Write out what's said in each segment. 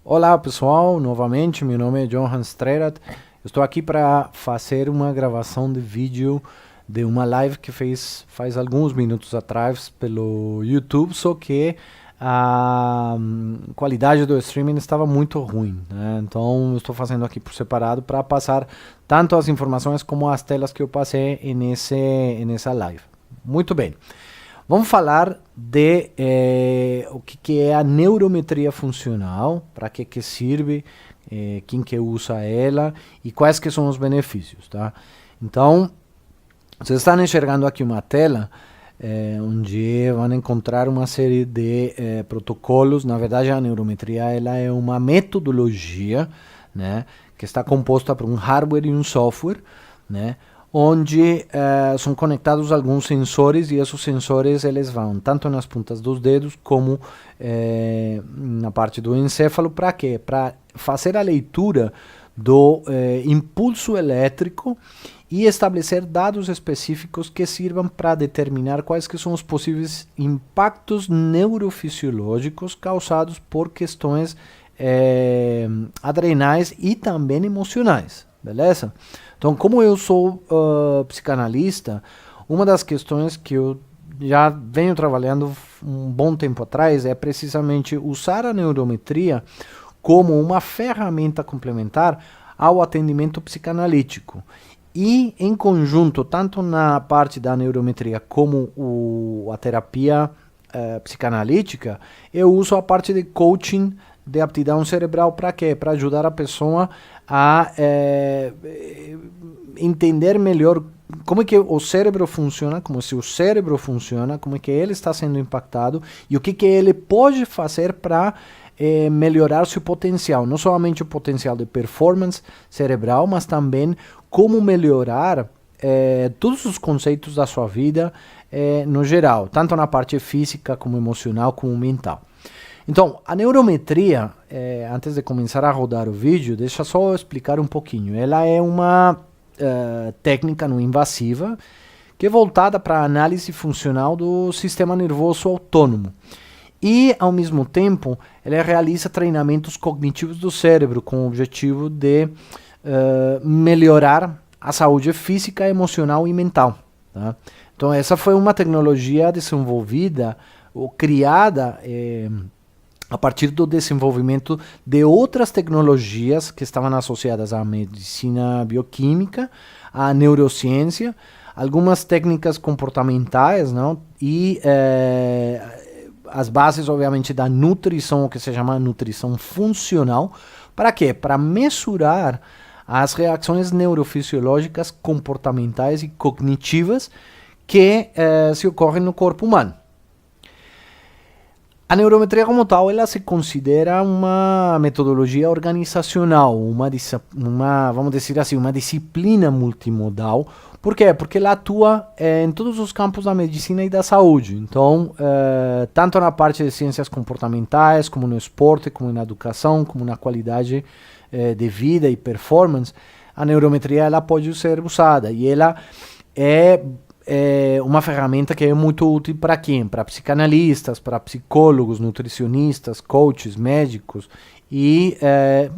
Olá pessoal, novamente, meu nome é Johan Strerat. Estou aqui para fazer uma gravação de vídeo de uma live que faz alguns minutos atrás pelo YouTube, só que a qualidade do streaming estava muito ruim, né? Então estou fazendo aqui por separado para passar tanto as informações como as telas que eu passei nessa live. Muito bem. Vamos falar de o que é a neurometria funcional, para que serve, quem que usa ela e quais que são os benefícios, tá? Então, vocês estão enxergando aqui uma tela onde vão encontrar uma série de protocolos. Na verdade, a neurometria ela é uma metodologia, né, que está composta por um hardware e um software, né, onde são conectados alguns sensores e esses sensores eles vão tanto nas pontas dos dedos como na parte do encéfalo. Para quê? Para fazer a leitura do impulso elétrico e estabelecer dados específicos que sirvam para determinar quais que são os possíveis impactos neurofisiológicos causados por questões adrenais e também emocionais, beleza? Então, como eu sou psicanalista, uma das questões que eu já venho trabalhando um bom tempo atrás é precisamente usar a neurometria como uma ferramenta complementar ao atendimento psicanalítico. E, em conjunto, tanto na parte da neurometria como a terapia psicanalítica, eu uso a parte de coaching de aptidão cerebral. Para quê? Para ajudar a pessoa a entender melhor como é que o cérebro funciona, como se o cérebro funciona, como é que ele está sendo impactado e o que ele pode fazer para melhorar seu potencial, não somente o potencial de performance cerebral, mas também como melhorar todos os conceitos da sua vida no geral, tanto na parte física, como emocional, como mental. Então, a neurometria, antes de começar a rodar o vídeo, deixa só eu explicar um pouquinho. Ela é uma técnica não invasiva que é voltada para a análise funcional do sistema nervoso autônomo. E, ao mesmo tempo, ela realiza treinamentos cognitivos do cérebro com o objetivo de melhorar a saúde física, emocional e mental. Tá? Então, essa foi uma tecnologia desenvolvida ou criada a partir do desenvolvimento de outras tecnologias que estavam associadas à medicina bioquímica, à neurociência, algumas técnicas comportamentais, não? E as bases, obviamente, da nutrição, o que se chama nutrição funcional. Para quê? Para mensurar as reações neurofisiológicas, comportamentais e cognitivas que se ocorrem no corpo humano. A neurometria como tal, ela se considera uma metodologia organizacional, vamos dizer assim, uma disciplina multimodal. Por quê? Porque ela atua em todos os campos da medicina e da saúde. Então, tanto na parte de ciências comportamentais, como no esporte, como na educação, como na qualidade de vida e performance, a neurometria ela pode ser usada. E ela é uma ferramenta que é muito útil para quem? Para psicanalistas, para psicólogos, nutricionistas, coaches, médicos e,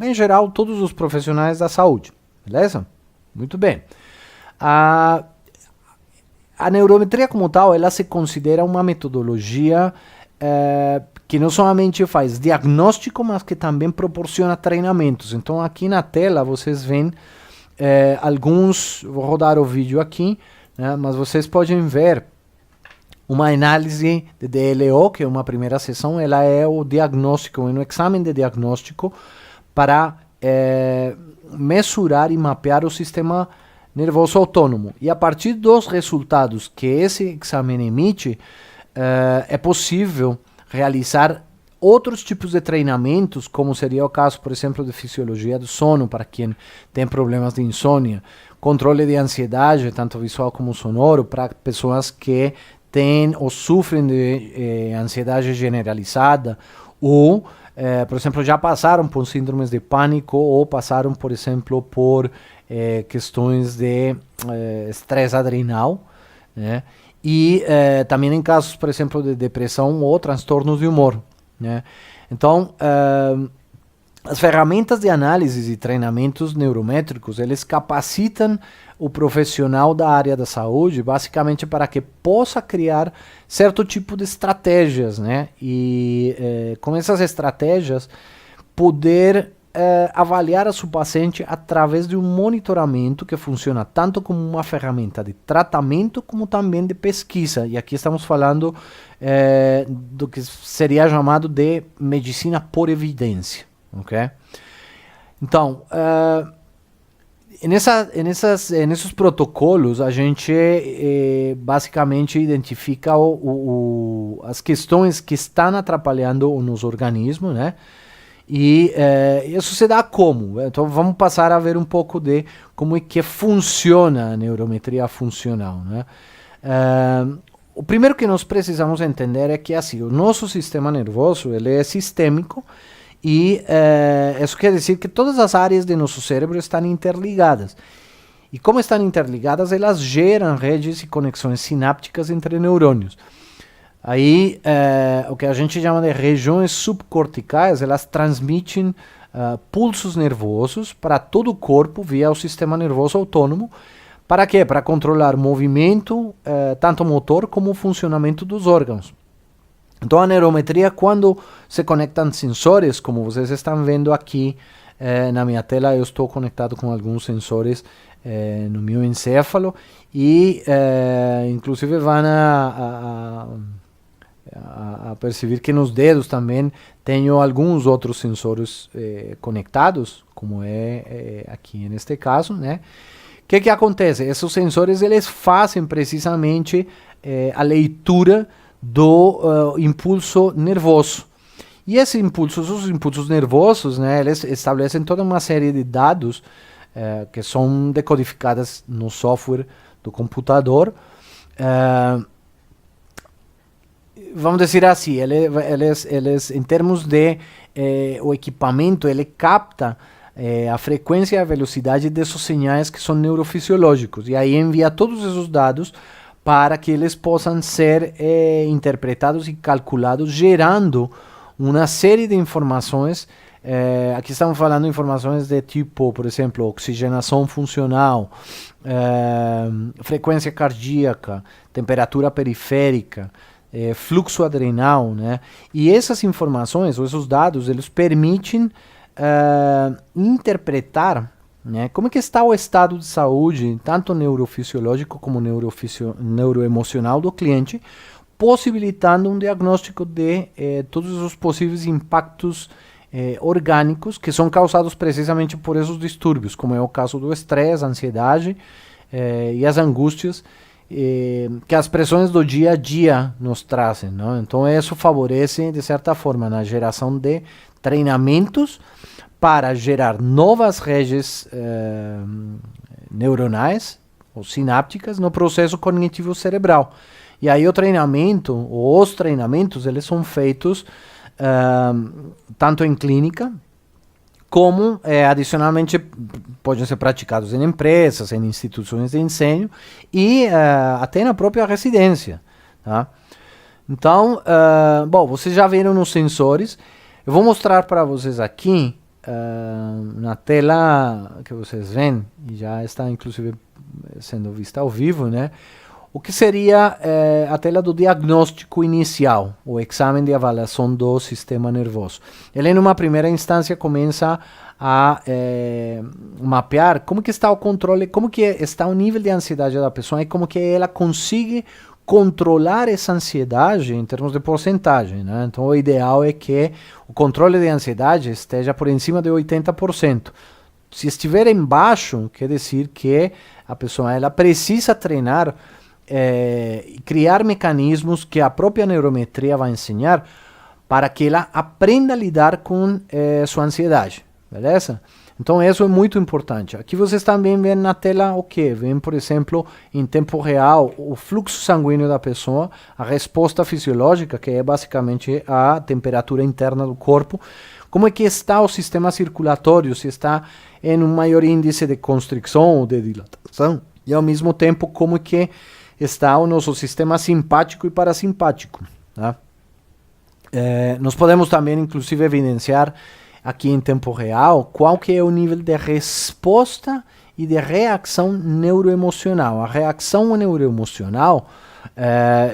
em geral, todos os profissionais da saúde. Beleza? Muito bem. A neurometria como tal, ela se considera uma metodologia que não somente faz diagnóstico, mas que também proporciona treinamentos. Então, aqui na tela, vocês veem alguns... Vou rodar o vídeo aqui. Mas vocês podem ver uma análise de DLO, que é uma primeira sessão. Ela é o diagnóstico, um exame de diagnóstico para mensurar e mapear o sistema nervoso autônomo. E a partir dos resultados que esse exame emite, é possível realizar outros tipos de treinamentos, como seria o caso, por exemplo, de fisiologia do sono, para quem tem problemas de insônia, controle de ansiedade, tanto visual como sonoro, para pessoas que têm ou sofrem de ansiedade generalizada, ou, por exemplo, já passaram por síndromes de pânico, ou passaram, por exemplo, por questões de estresse adrenal, né? E também em casos, por exemplo, de depressão ou transtornos de humor, né? Então, As ferramentas de análise e treinamentos neurométricos, eles capacitam o profissional da área da saúde, basicamente para que possa criar certo tipo de estratégias, né? E com essas estratégias, poder avaliar a seu paciente através de um monitoramento que funciona tanto como uma ferramenta de tratamento como também de pesquisa. E aqui estamos falando do que seria chamado de medicina por evidência. Okay? Então, nesses protocolos, a gente basicamente identifica as questões que estão atrapalhando o nosso organismo, né? E isso se dá como? Então, vamos passar a ver um pouco de como é que funciona a neurometria funcional, né? O primeiro que nós precisamos entender é que assim, o nosso sistema nervoso ele é sistêmico. E isso quer dizer que todas as áreas de nosso cérebro estão interligadas. E como estão interligadas, elas geram redes e conexões sinápticas entre neurônios. Aí, o que a gente chama de regiões subcorticais, elas transmitem pulsos nervosos para todo o corpo via o sistema nervoso autônomo. Para quê? Para controlar movimento, tanto motor como o funcionamento dos órgãos. Então a neurometria, quando se conectam sensores, como vocês estão vendo aqui na minha tela, eu estou conectado com alguns sensores no meu encéfalo e inclusive vão a perceber que nos dedos também tenho alguns outros sensores conectados, como aqui neste caso, né? O que acontece? Esses sensores eles fazem precisamente a leitura do impulso nervoso. E os impulsos nervosos, né, eles estabelecem toda uma série de dados que são decodificados no software do computador. Vamos dizer assim, eles em termos de o equipamento, ele capta a frequência e a velocidade desses sinais que são neurofisiológicos. E aí envia todos esses dados para que eles possam ser interpretados e calculados, gerando uma série de informações. Aqui estamos falando de informações de tipo, por exemplo, oxigenação funcional, frequência cardíaca, temperatura periférica, fluxo adrenal, né? E essas informações, ou esses dados, eles permitem interpretar, né, como é que está o estado de saúde, tanto neurofisiológico como neuroemocional do cliente, possibilitando um diagnóstico de todos os possíveis impactos orgânicos que são causados precisamente por esses distúrbios, como é o caso do estresse, a ansiedade e as angústias que as pressões do dia a dia nos trazem, não? Então isso favorece, de certa forma, na geração de treinamentos para gerar novas redes neuronais ou sinápticas no processo cognitivo cerebral. E aí o treinamento, ou os treinamentos, eles são feitos tanto em clínica, como adicionalmente podem ser praticados em empresas, em instituições de ensino e até na própria residência. Tá? Então, bom, vocês já viram nos sensores. Eu vou mostrar para vocês aqui, na tela que vocês veem, e já está inclusive sendo vista ao vivo, né? O que seria a tela do diagnóstico inicial, o exame de avaliação do sistema nervoso. Ele, numa primeira instância, começa a mapear como que está o controle, como que está o nível de ansiedade da pessoa e como que ela consegue controlar essa ansiedade em termos de porcentagem, né? Então, o ideal é que o controle de ansiedade esteja por em cima de 80%. Se estiver embaixo, quer dizer que a pessoa ela precisa treinar e criar mecanismos que a própria neurometria vai ensinar para que ela aprenda a lidar com sua ansiedade, beleza? Então isso é muito importante. Aqui vocês também veem na tela o que? Vem, por exemplo, em tempo real, o fluxo sanguíneo da pessoa, a resposta fisiológica, que é basicamente a temperatura interna do corpo, como é que está o sistema circulatório, se está em um maior índice de constricção ou de dilatação, e ao mesmo tempo como é que está o nosso sistema simpático e parasimpático. Tá? Nós podemos também, inclusive, evidenciar aqui em tempo real, qual que é o nível de resposta e de reação neuroemocional. A reação neuroemocional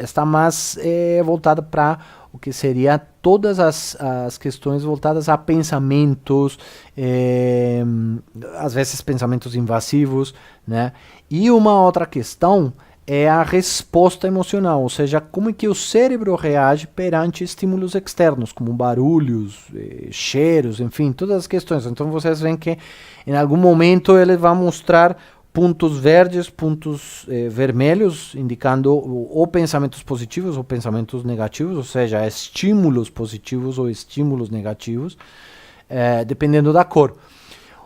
está mais voltada para o que seria todas as questões voltadas a pensamentos, às vezes pensamentos invasivos, né? E uma outra questão é a resposta emocional, ou seja, como é que o cérebro reage perante estímulos externos, como barulhos, cheiros, enfim, todas as questões. Então vocês veem que em algum momento ele vai mostrar pontos verdes, pontos vermelhos, indicando ou pensamentos positivos ou pensamentos negativos, ou seja, estímulos positivos ou estímulos negativos, dependendo da cor.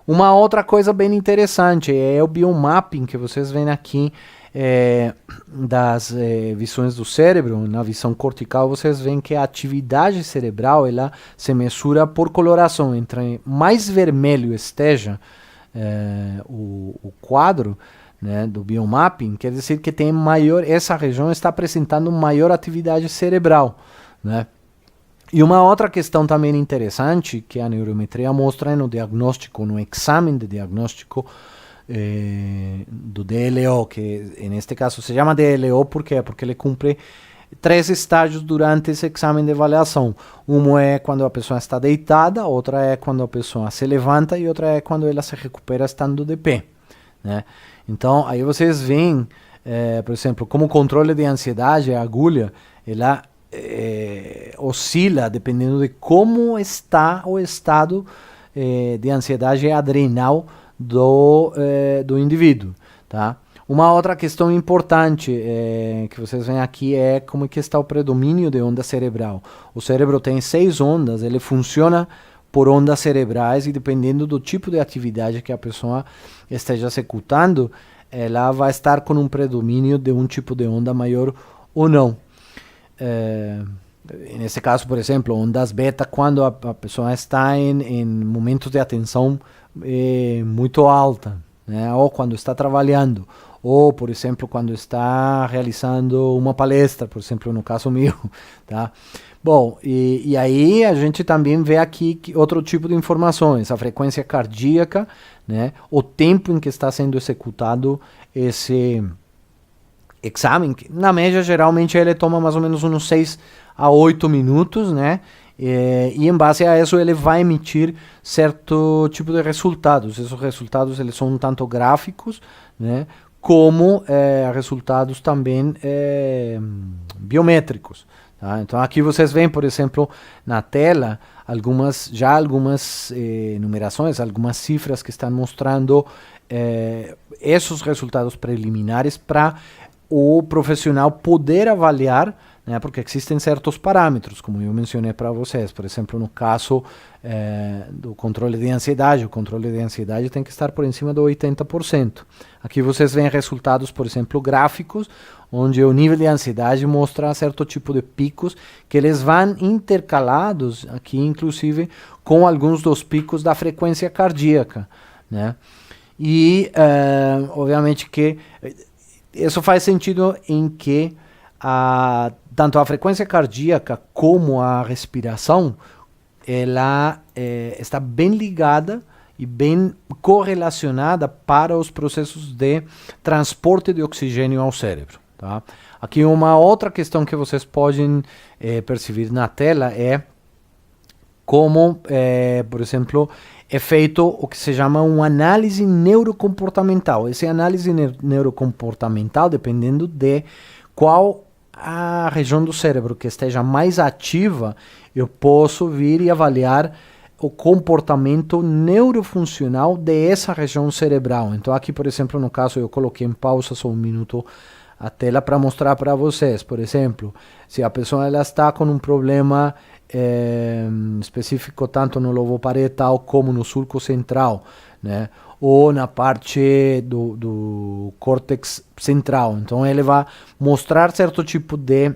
Uma outra coisa bem interessante é o biomapping que vocês veem aqui das visões do cérebro. Na visão cortical vocês veem que a atividade cerebral ela se mesura por coloração. Entre mais vermelho esteja o quadro, né, do biomapping, quer dizer que tem maior, essa região está apresentando maior atividade cerebral, né? E uma outra questão também interessante que a neurometria mostra no diagnóstico, no exame de diagnóstico do DLO, que neste caso se chama DLO, ¿por quê? Porque ele cumpre 3 estágios durante esse exame de avaliação. Um é quando a pessoa está deitada, outra é quando a pessoa se levanta e outra é quando ela se recupera estando de pé, né? Então, aí vocês veem, por exemplo, como o controle de ansiedade, a agulha, ela oscila dependendo de como está o estado de ansiedade adrenal do indivíduo, tá? Uma outra questão importante que vocês veem aqui é como é que está o predomínio de onda cerebral. O cérebro tem 6 ondas, ele funciona por ondas cerebrais e dependendo do tipo de atividade que a pessoa esteja executando, ela vai estar com um predomínio de um tipo de onda maior ou não. Nesse caso, por exemplo, ondas beta, quando a pessoa está em momentos de atenção muito alta, né? Ou quando está trabalhando, ou, por exemplo, quando está realizando uma palestra, por exemplo, no caso meu, tá? Bom, e aí a gente também vê aqui outro tipo de informações, a frequência cardíaca, né? O tempo em que está sendo executado esse exame, que na média, geralmente, ele toma mais ou menos uns 6 a 8 minutos, né? E em base a isso ele vai emitir certo tipo de resultados. Esses resultados eles são tanto gráficos, né, como resultados também biométricos. Tá? Então aqui vocês veem, por exemplo, na tela algumas numerações, algumas cifras que estão mostrando esses resultados preliminares para o profissional poder avaliar, né, porque existem certos parâmetros, como eu mencionei para vocês. Por exemplo, no caso do controle de ansiedade, o controle de ansiedade tem que estar por cima do 80%. Aqui vocês veem resultados, por exemplo, gráficos, onde o nível de ansiedade mostra certo tipo de picos, que eles vão intercalados aqui, inclusive, com alguns dos picos da frequência cardíaca, né? E, obviamente, que isso faz sentido em que tanto a frequência cardíaca como a respiração, ela está bem ligada e bem correlacionada para os processos de transporte de oxigênio ao cérebro. Tá? Aqui uma outra questão que vocês podem perceber na tela é como, por exemplo, é feito o que se chama uma análise neurocomportamental. Essa análise neurocomportamental, dependendo de qual a região do cérebro que esteja mais ativa, eu posso vir e avaliar o comportamento neurofuncional dessa região cerebral. Então aqui, por exemplo, no caso, eu coloquei em pausa só um minuto a tela para mostrar para vocês. Por exemplo, se a pessoa ela está com um problema específico tanto no lobo parietal como no sulco central, né, ou na parte do córtex central. Então ele vai mostrar certo tipo de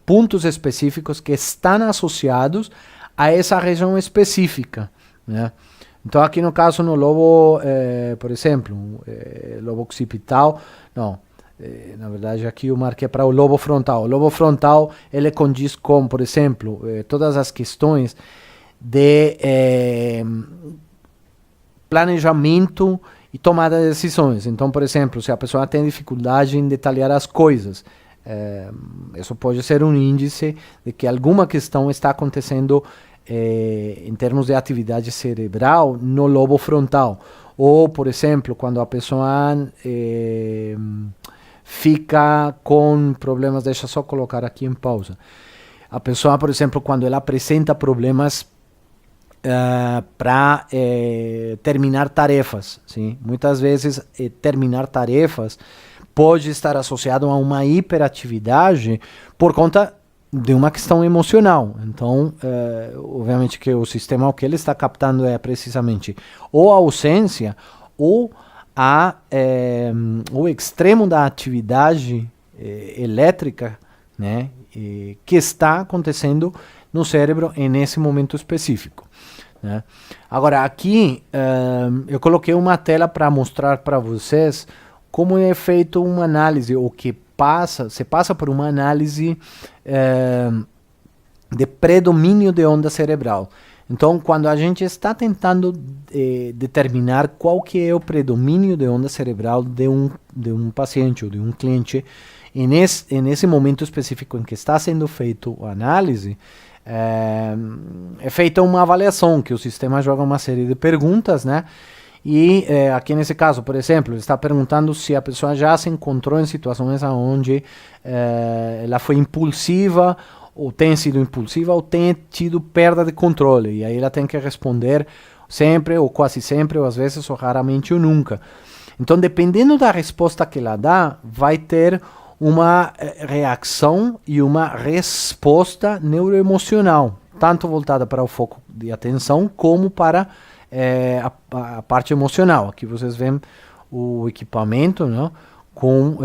pontos específicos que estão associados a essa região específica, né? Então aqui no caso no lobo, por exemplo, lobo occipital, não, na verdade aqui eu marquei para o lobo frontal. O lobo frontal ele condiz com, por exemplo, todas as questões de planejamento e tomada de decisões. Então, por exemplo, se a pessoa tem dificuldade em detalhar as coisas, isso pode ser um índice de que alguma questão está acontecendo em termos de atividade cerebral no lobo frontal. Ou, por exemplo, quando a pessoa fica com problemas, deixa eu só colocar aqui em pausa. A pessoa, por exemplo, quando ela apresenta problemas para terminar tarefas, sim? Muitas vezes terminar tarefas pode estar associado a uma hiperatividade por conta de uma questão emocional. Então, obviamente que o sistema, o que ele está captando é precisamente ou a ausência ou o extremo da atividade elétrica, né, que está acontecendo no cérebro nesse momento específico, né? Agora, aqui eu coloquei uma tela para mostrar para vocês como é feito uma análise, o que se passa por uma análise de predomínio de onda cerebral. Então, quando a gente está tentando determinar qual que é o predomínio de onda cerebral de um paciente ou de um cliente, e nesse momento específico em que está sendo feito a análise, é feita uma avaliação, que o sistema joga uma série de perguntas, né? E aqui nesse caso, por exemplo, ele está perguntando se a pessoa já se encontrou em situações onde ela foi impulsiva, ou tem sido impulsiva, ou tem tido perda de controle. E aí ela tem que responder sempre, ou quase sempre, ou às vezes, ou raramente, ou nunca. Então, dependendo da resposta que ela dá, vai ter uma reação e uma resposta neuroemocional, tanto voltada para o foco de atenção, como para a parte emocional. Aqui vocês veem o equipamento, né, com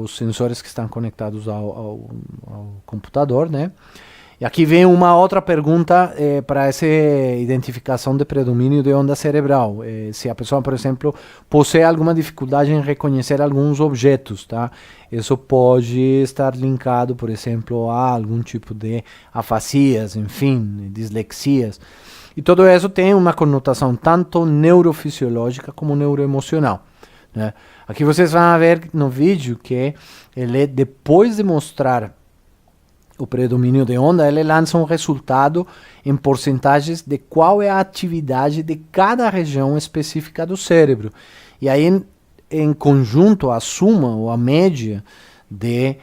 os sensores que estão conectados ao computador, né? E aqui vem uma outra pergunta para essa identificação de predomínio de onda cerebral. Se a pessoa, por exemplo, possui alguma dificuldade em reconhecer alguns objetos, tá? Isso pode estar linkado, por exemplo, a algum tipo de afasias, enfim, dislexias. E tudo isso tem uma conotação tanto neurofisiológica como neuroemocional, né? Aqui vocês vão ver no vídeo que ele, depois de mostrar o predomínio de onda, ele lança um resultado em porcentagens de qual é a atividade de cada região específica do cérebro. E aí, em conjunto, a suma ou a média de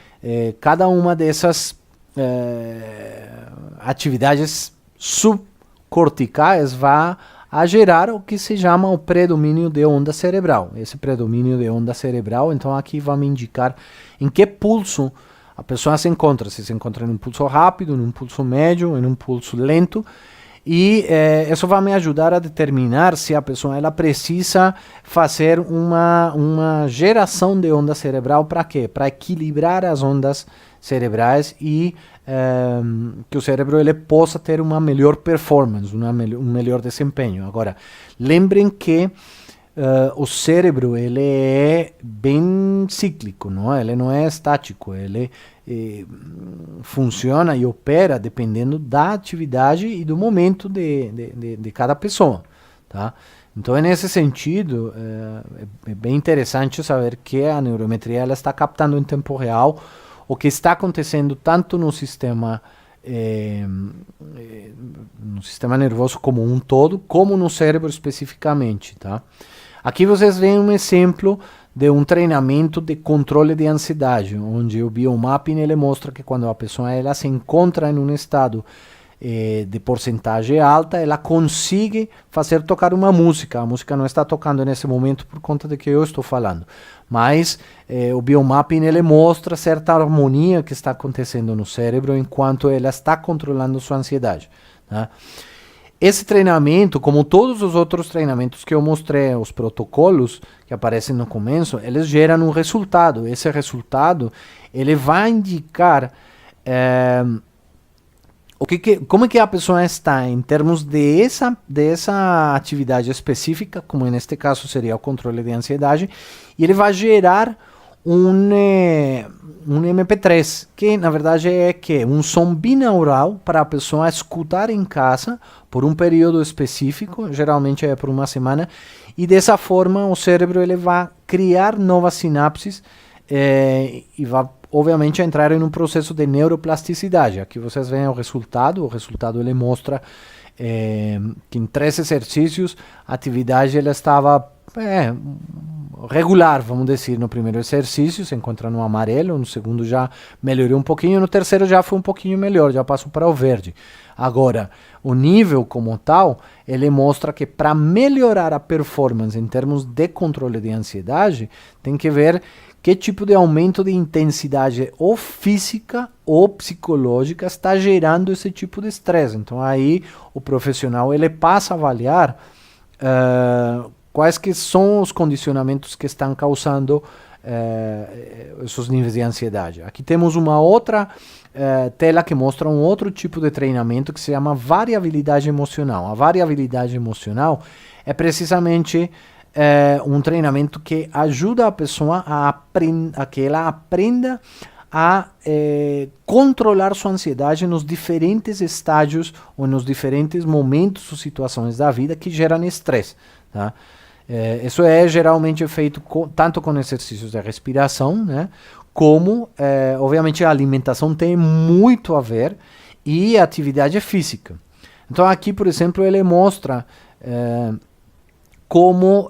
cada uma dessas atividades subcorticais vai a gerar o que se chama o predomínio de onda cerebral. Esse predomínio de onda cerebral, então aqui vai me indicar em que pulso a pessoa se encontra, se encontra em um pulso rápido, em um pulso médio, em um pulso lento, e isso vai me ajudar a determinar se a pessoa ela precisa fazer uma geração de onda cerebral para quê? Para equilibrar as ondas cerebrais e que o cérebro ele possa ter uma melhor performance, um melhor desempenho. Agora, lembrem que o cérebro ele é bem cíclico, não? Ele não é estático, ele funciona e opera dependendo da atividade e do momento de cada pessoa, tá? Então, nesse sentido, é bem interessante saber que a neurometria ela está captando em tempo real o que está acontecendo tanto no sistema nervoso como um todo, como no cérebro especificamente, tá? Aqui vocês veem um exemplo de um treinamento de controle de ansiedade, onde o biomapping ele mostra que quando a pessoa ela se encontra em um estado de porcentagem alta, ela consegue fazer tocar uma música. A música não está tocando nesse momento por conta de que eu estou falando, mas o biomapping ele mostra certa harmonia que está acontecendo no cérebro enquanto ela está controlando sua ansiedade, tá? Esse treinamento, como todos os outros treinamentos que eu mostrei, os protocolos que aparecem no começo, eles geram um resultado. Esse resultado ele vai indicar como que a pessoa está em termos dessa atividade específica, como neste caso seria o controle de ansiedade, e ele vai gerar um MP3, que na verdade é que um som binaural para a pessoa escutar em casa por um período específico, geralmente é por uma semana, e dessa forma o cérebro ele vai criar novas sinapses e vai obviamente entrar em um processo de neuroplasticidade. Aqui vocês veem o resultado ele mostra que em 3 exercícios a atividade ela estava regular, vamos dizer. No primeiro exercício se encontra no amarelo, no segundo já melhorou um pouquinho, no terceiro já foi um pouquinho melhor, já passou para o verde. Agora, o nível como tal, ele mostra que para melhorar a performance em termos de controle de ansiedade, tem que ver que tipo de aumento de intensidade ou física ou psicológica está gerando esse tipo de estresse. Então aí o profissional ele passa a avaliar quais que são os condicionamentos que estão causando esses níveis de ansiedade. Aqui temos uma outra tela que mostra um outro tipo de treinamento que se chama variabilidade emocional. A variabilidade emocional é precisamente um treinamento que ajuda a pessoa a que ela aprenda a controlar sua ansiedade nos diferentes estágios ou nos diferentes momentos ou situações da vida que geram estresse. Tá? Isso é geralmente feito tanto com exercícios de respiração, né, como, obviamente, a alimentação tem muito a ver e a atividade física. Então aqui, por exemplo, ele mostra como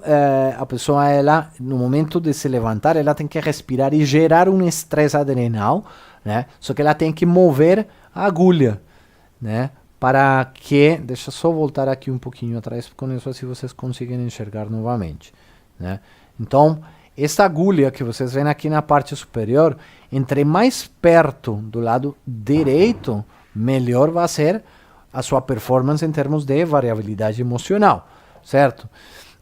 a pessoa, ela, no momento de se levantar, ela tem que respirar e gerar um estresse adrenal, né? Só que ela tem que mover a agulha, né? Para que, deixa eu só voltar aqui um pouquinho atrás, com isso assim vocês conseguem enxergar novamente, né? Então, essa agulha que vocês veem aqui na parte superior, entre mais perto do lado direito, melhor vai ser a sua performance em termos de variabilidade emocional, certo?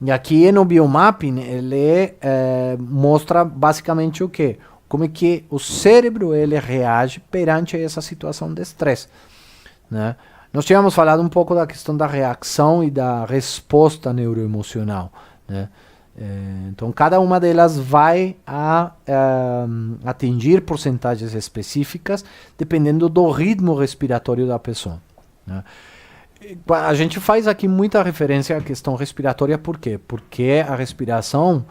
E aqui no biomapping ele mostra basicamente o quê? Como é que o cérebro ele reage perante essa situação de estresse, né? Nós tínhamos falado um pouco da questão da reação e da resposta neuroemocional, né? Então cada uma delas vai atingir porcentagens específicas dependendo do ritmo respiratório da pessoa, né? A gente faz aqui muita referência à questão respiratória, por quê? Porque a respiração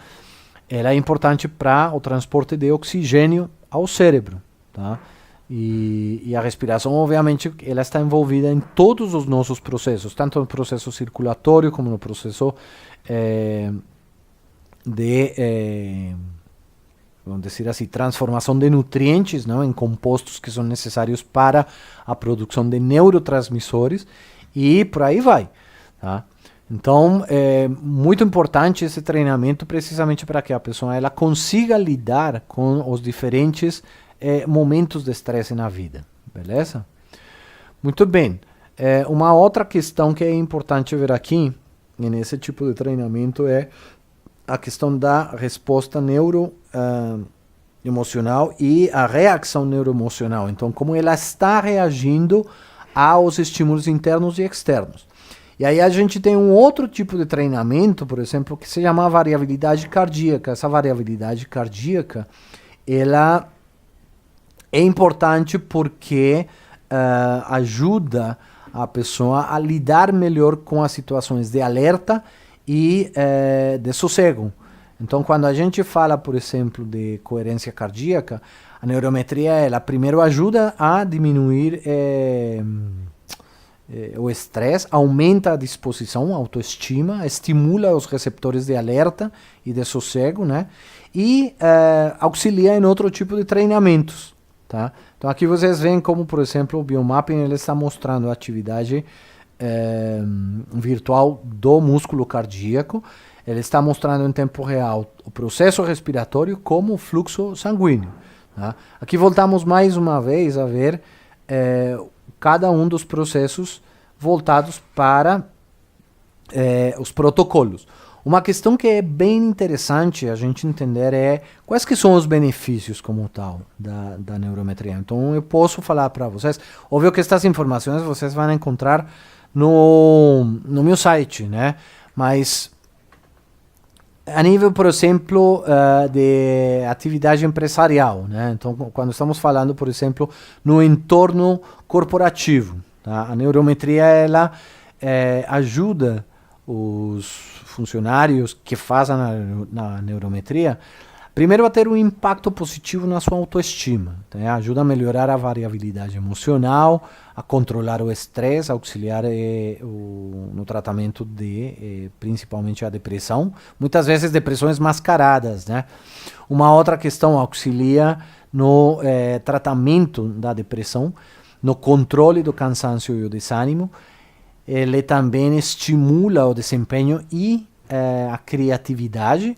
ela é importante para o transporte de oxigênio ao cérebro, tá? E a respiração, obviamente, ela está envolvida em todos os nossos processos, tanto no processo circulatório como no processo vamos dizer assim, transformação de nutrientes, não, em compostos que são necessários para a produção de neurotransmissores, e por aí vai, tá? Então, é muito importante esse treinamento precisamente para que a pessoa ela consiga lidar com os diferentes momentos de estresse na vida, beleza? Muito bem. Uma outra questão que é importante ver aqui, nesse tipo de treinamento, é a questão da resposta neuroemocional e a reação neuroemocional. Então, como ela está reagindo aos estímulos internos e externos. E aí a gente tem um outro tipo de treinamento, por exemplo, que se chama variabilidade cardíaca. Essa variabilidade cardíaca, ela é importante porque ajuda a pessoa a lidar melhor com as situações de alerta e de sossego. Então, quando a gente fala, por exemplo, de coerência cardíaca, a neurometria, ela primeiro ajuda a diminuir o estresse, aumenta a disposição, a autoestima, estimula os receptores de alerta e de sossego, né? E auxilia em outro tipo de treinamentos, tá? Então aqui vocês veem como, por exemplo, o biomapping ele está mostrando a atividade virtual do músculo cardíaco. Ele está mostrando em tempo real o processo respiratório como o fluxo sanguíneo. Tá? Aqui voltamos mais uma vez a ver cada um dos processos voltados para os protocolos. Uma questão que é bem interessante a gente entender é quais que são os benefícios como tal da neurometria. Então eu posso falar para vocês, óbvio que estas informações vocês vão encontrar no meu site, né? Mas A nível, por exemplo, de atividade empresarial, né? Então, quando estamos falando, por exemplo, no entorno corporativo, tá? A neurometria, ela ajuda os funcionários que fazem na neurometria, primeiro, a ter um impacto positivo na sua autoestima. Tá? Ajuda a melhorar a variabilidade emocional, a controlar o estresse, auxiliar no tratamento de, principalmente, a depressão. Muitas vezes, depressões mascaradas. Né? Uma outra questão, auxilia no tratamento da depressão, no controle do cansaço e o desânimo. Ele também estimula o desempenho e a criatividade.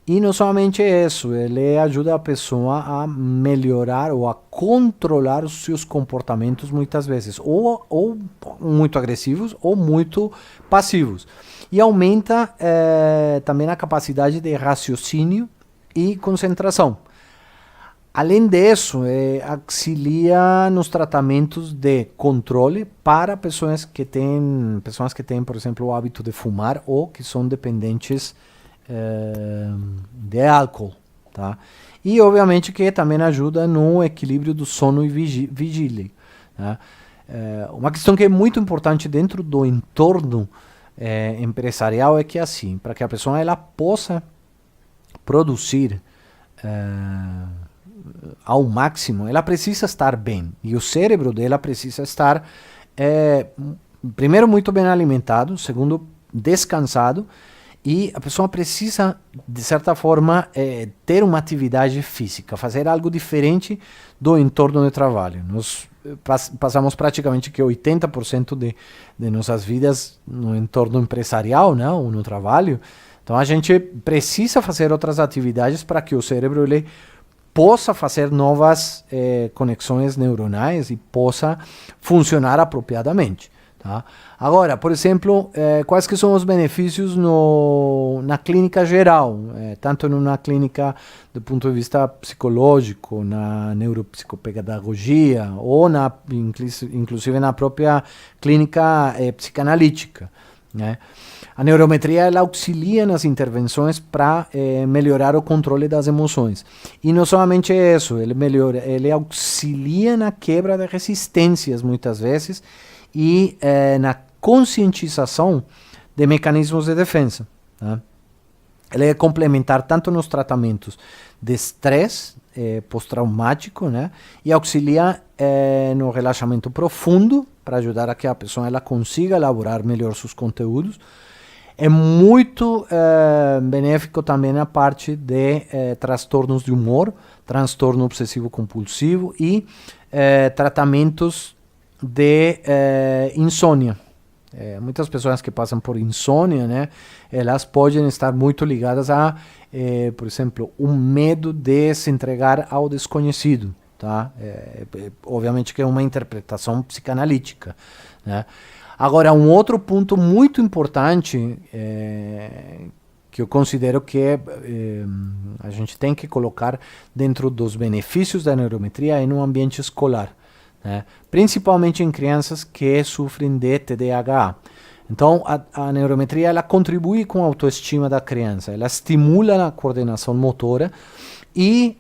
E não somente isso, ele ajuda a pessoa a melhorar ou a controlar os seus comportamentos muitas vezes, ou muito agressivos ou muito passivos. E aumenta também a capacidade de raciocínio e concentração. Além disso, auxilia nos tratamentos de controle para pessoas que têm, por exemplo, o hábito de fumar ou que são dependentes de álcool, tá? E obviamente que também ajuda no equilíbrio do sono e vigília. Tá? Uma questão que é muito importante dentro do entorno empresarial é que assim, para que a pessoa ela possa produzir ao máximo, ela precisa estar bem e o cérebro dela precisa estar primeiro muito bem alimentado, segundo descansado. E a pessoa precisa, de certa forma, ter uma atividade física, fazer algo diferente do entorno de trabalho. Nós passamos praticamente que 80% de nossas vidas no entorno empresarial, né, ou no trabalho. Então a gente precisa fazer outras atividades para que o cérebro ele possa fazer novas conexões neuronais e possa funcionar apropriadamente. Tá? Agora, por exemplo, quais que são os benefícios na clínica geral, tanto numa clínica do ponto de vista psicológico, na neuropsicopedagogia ou inclusive na própria clínica psicanalítica, né? A neurometria ela auxilia nas intervenções para melhorar o controle das emoções. E não somente isso, ele auxilia na quebra de resistências muitas vezes e na conscientização de mecanismos de defesa. Tá? Ele é complementar tanto nos tratamentos de estresse pós-traumático, né? E auxilia no relaxamento profundo para ajudar a que a pessoa ela consiga elaborar melhor seus conteúdos. É muito benéfico também na parte de transtornos de humor, transtorno obsessivo-compulsivo e tratamentos de insônia. Muitas pessoas que passam por insônia, né, elas podem estar muito ligadas a, por exemplo, um medo de se entregar ao desconhecido. Tá? Obviamente que é uma interpretação psicanalítica. Né? Agora, um outro ponto muito importante que eu considero que a gente tem que colocar dentro dos benefícios da neurometria é no ambiente escolar. Né? Principalmente em crianças que sofrem de TDAH. Então, a neurometria ela contribui com a autoestima da criança, ela estimula a coordenação motora e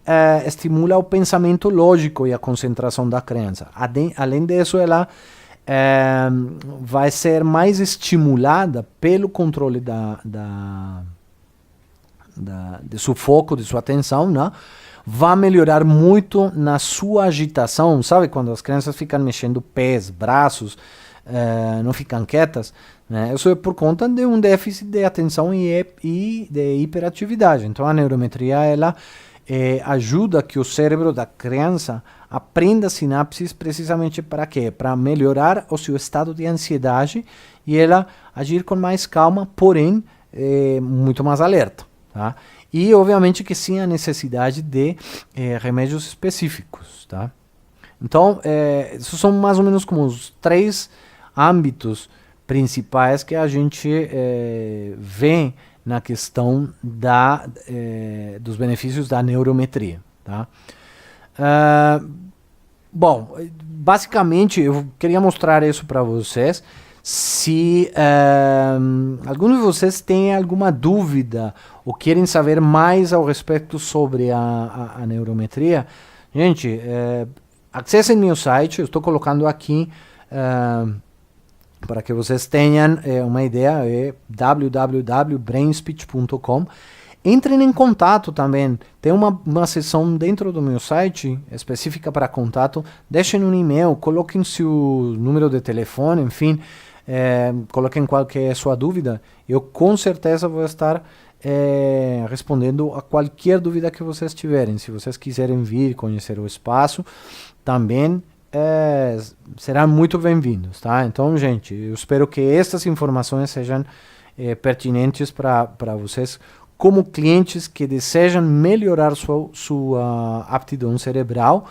estimula o pensamento lógico e a concentração da criança. Além disso, ela vai ser mais estimulada pelo controle de seu foco, de sua atenção, né? Vai melhorar muito na sua agitação, sabe? Quando as crianças ficam mexendo pés, braços, não ficam quietas, né? Isso é por conta de um déficit de atenção e de hiperatividade. Então a neurometria ela ajuda que o cérebro da criança aprenda sinapses precisamente para quê? Para melhorar o seu estado de ansiedade e ela agir com mais calma, porém muito mais alerta. Tá? E, obviamente, que sim a necessidade de remédios específicos. Tá? Então, esses são mais ou menos como os 3 âmbitos principais que a gente vê na questão dos benefícios da neurometria. Tá? Bom, basicamente, eu queria mostrar isso para vocês. Se algum de vocês tem alguma dúvida ou querem saber mais ao respeito sobre a neurometria, gente, acessem meu site, eu estou colocando aqui para que vocês tenham uma ideia, é www.brainspeech.com. Entrem em contato também, tem uma seção dentro do meu site específica para contato, deixem um e-mail, coloquem seu número de telefone, enfim, coloquem qual que é a sua dúvida, eu com certeza vou estar respondendo a qualquer dúvida que vocês tiverem. Se vocês quiserem vir conhecer o espaço, também serão muito bem-vindos, tá? Então, gente, eu espero que estas informações sejam pertinentes para vocês como clientes que desejam melhorar sua aptidão cerebral,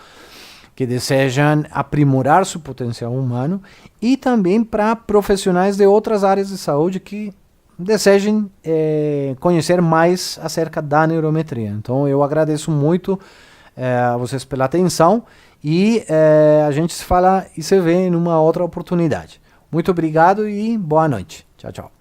que desejam aprimorar seu potencial humano, e também para profissionais de outras áreas de saúde que desejem conhecer mais acerca da neurometria. Então eu agradeço muito a vocês pela atenção e a gente se fala e se vê em uma outra oportunidade. Muito obrigado e boa noite. Tchau, tchau.